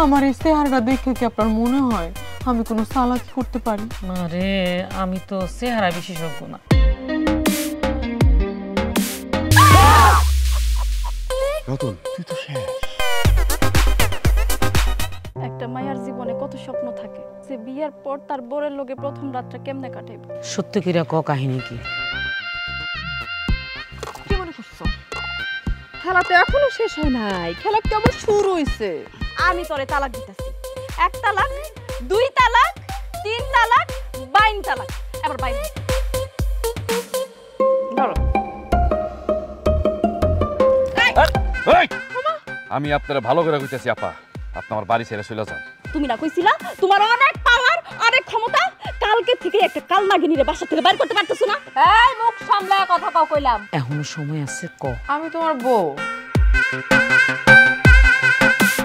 আমার এই চেহারাটা দেখে কি আপনার মনে হয় আমি কোনো চালাকি করতে পারি? না রে, আমি তো চেহারা বিশেষজ্ঞ না। রতন, তুই তো শেষ। একটা মায়ের জীবনে কত স্বপ্ন থাকে, যে বিয়ের পর তার বোরের লগে প্রথম রাতটা কেমনে কাটাইবে। সত্য কিরা ক কাহিনী কি? কি মনে করছো? খেলা তো এখনো শেষ হয় নাই, খেলা কেবল শুরু হইছে। আমি তোরে তালাক দিতেছি। 1 তালাক, 2 তালাক, 3 তালাক, 22 তালাক। এবার বাইরে ধরো। এই! আমি আপনারা ভালো করে কইতাছি আপা, আপনি আমার বাড়ি ছেড়ে চলে যান। তুমি না কইছিলা তোমার অনেক পাওয়ার, অনেক ক্ষমতা, কালকে থেকে একটা কাল নাগিনীরে বাসা থেকে বাইর করতে পারতেছ না? এই মুখ সামলায় কথা কও কইলাম। এখনো সময় আছে ক। আমি তোমার বউ,